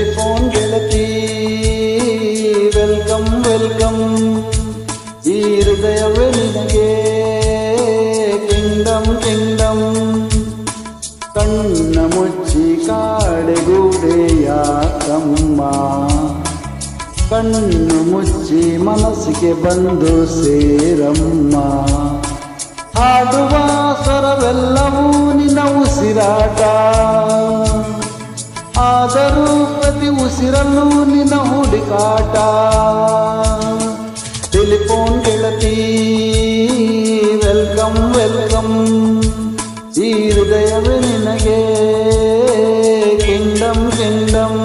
Telephone ಗೆಳತಿ welcome welcome. ಈ ಹೃದಯವೇ ನಿನಗೆ ಕಿಂಗ್ಡಮ್ ಕಿಂಗ್ಡಮ್. ಕಣ್ಣ ಮುಚ್ಚಿ ಕಾಡೆಗೂಡೆ ಯಾಕಮ್ಮ, ಕಣ್ಣು ಮುಚ್ಚಿ ಮನಸ್ಸಿಗೆ ಬಂದು ಸೇರಮ್ಮ. ಹಾಡುವ ಸ್ವರವೆಲ್ಲವೂ ನಿನ್ನ ಉಸಿರಾಟ, ಆದರೂ ಪ್ರತಿ ಉಸಿರಲ್ಲೂ ನಿನ್ನ ಹುಡುಕಾಟ. ಟೆಲಿಫೋನ್ ಗೆಳತಿ ವೆಲ್ಕಮ್ ವೆಲ್ಕಮ್. ಈ ಹೃದಯವೇ ನಿನಗೆ ಕಿಂಗ್ಡಮ್ ಕಿಂಗ್ಡಮ್.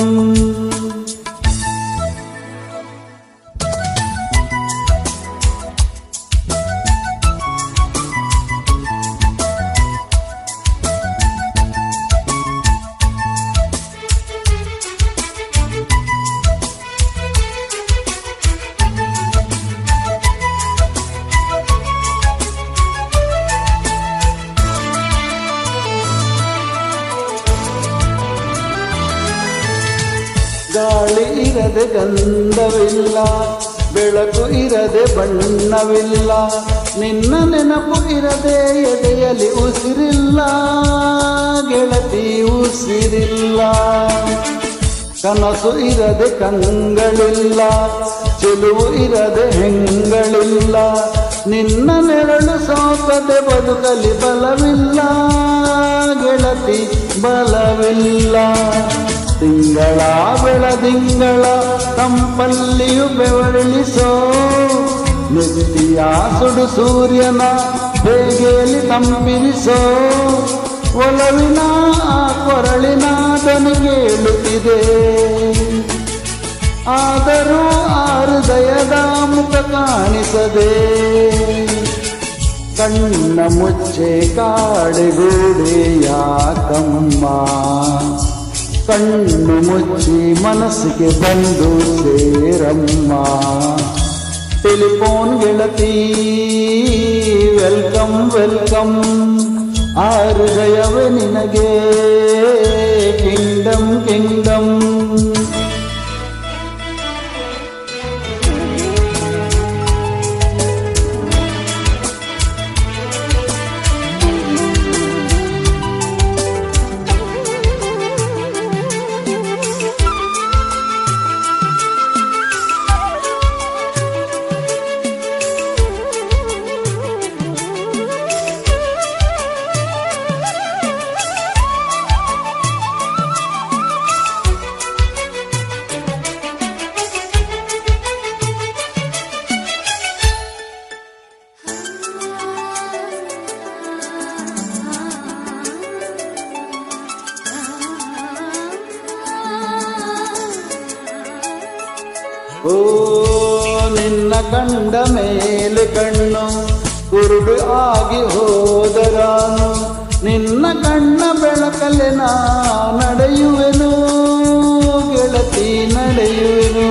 ಗಾಳಿ ಇರದೆ ಗಂಧವಿಲ್ಲ, ಬೆಳಕು ಇರದೆ ಬಣ್ಣವಿಲ್ಲ, ನಿನ್ನ ನೆನಪು ಇರದೆ ಎದೆಯಲ್ಲಿ ಉಸಿರಿಲ್ಲ ಗೆಳತಿ ಉಸಿರಿಲ್ಲ. ಕನಸು ಇರದೆ ಕಂಗಳಿಲ್ಲ, ಚೆಲುವು ಇರದೆ ಹೆಂಗಳಿಲ್ಲ, ನಿನ್ನ ನೆರಳು ಸೋಕದೆ ಬದುಕಲಿ ಬಲವಿಲ್ಲ ಗೆಳತಿ ಬಲವಿಲ್ಲ. ತಿಂಗಳ ಬೆಳದಿಂಗಳ ತಂಪಲ್ಲಿಯು ಬೆವರಿಳಿಸೋ, ನೆತ್ತಿಯ ಸುಡು ಸೂರ್ಯನ ಬೇಗೆಯಲ್ಲಿ ತಂಪಿರಿಸೋ. ಒಲವಿನ ಕೊರಳಿನ ದನಿ ಕೇಳುತ್ತಿದೆ, ಆದರೂ ಆ ಹೃದಯದ ಮುಖ ಕಾಣಿಸದೆ. ಕಣ್ಣ ಮುಚ್ಚೆ ಕಾಡೆಗೂಡೆ ಯಾಕಮ್ಮ, ಕಣ್ಣು ಮುಚ್ಚಿ ಮನಸ್ಸಿಗೆ ಬಂದು ಸೇರಮ್ಮ. ಟೆಲಿಫೋನ್ ಗೆಳತಿ ವೆಲ್ಕಮ್ ವೆಲ್ಕಮ್. ಆ ಹೃದಯವೇ ನಿನಗೆ ಕಿಂಗ್ಡಮ್ ಕಿಂಗ್ಡಮ್. ಓ ನಿನ್ನ ಕಂಡ ಮೇಲೆ ಕಣ್ಣು ಕುರುಡು ಆಗಿ ಹೋದರಾನು, ನಿನ್ನ ಕಣ್ಣ ಬೆಳಕಲೆ ನಾ ನಡೆಯುವೆನು ಗೆಳತಿ ನಡೆಯುವೆನು.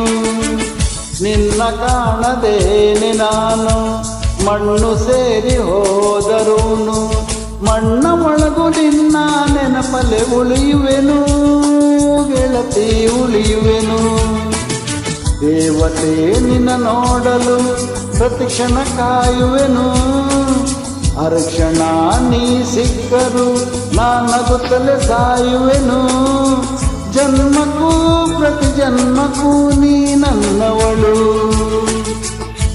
ನಿನ್ನ ಕಾಣದೇನೆ ನಾನು ಮಣ್ಣು ಸೇರಿ ಹೋದರೂನು, ಮಣ್ಣ ಒಳಗು ನಿನ್ನ ನೆನಪಲೆ ಉಳಿಯುವೆನು ಗೆಳತಿ ಉಳಿಯುವೆನು. ದೇವತೆ ನಿನ್ನ ನೋಡಲು ಪ್ರತಿಕ್ಷಣ ಕಾಯುವೆನು, ಅರಕ್ಷಣ ನೀ ಸಿಕ್ಕರು ನಾನಗುತ್ತಲೇ ಸಾಯುವೆನು. ಜನ್ಮಕ್ಕೂ ಪ್ರತಿ ಜನ್ಮಕ್ಕೂ ನೀ ನನ್ನವಳು,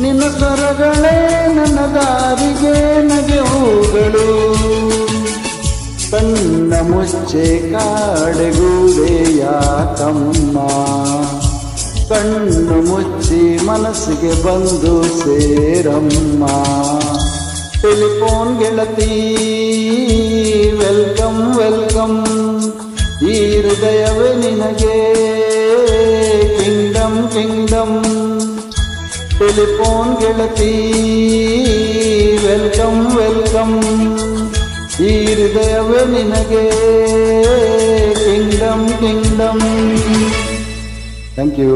ನಿನ್ನ ಸ್ವರಗಳೇ ನನ್ನ ದಾರಿಗೆ ನಗೆ ಹೂಗಳು. ಕಣ್ಣ ಮುಚ್ಚೆ ಕಾಡೆಗೂಡೆ ಯಾಕಮ್ಮ, ಕಣ್ಣು ಮುಚ್ಚಿ ಮನಸ್ಸಿಗೆ ಬಂದು ಸೇರಮ್ಮ. ಟೆಲಿಫೋನ್ ಗೆಳತಿ ವೆಲ್ಕಮ್ ವೆಲ್ಕಮ್. ಈ ಹೃದಯವೇ ನಿನಗೆ ಕಿಂಗ್ಡಮ್ ಕಿಂಗ್ಡಮ್. ಟೆಲಿಫೋನ್ ಗೆಳತಿ ವೆಲ್ಕಮ್ ವೆಲ್ಕಮ್. ಈ ಹೃದಯವೇ ನಿನಗೆ ಕಿಂಗ್ಡಮ್ ಕಿಂಗ್ಡಮ್. Thank you.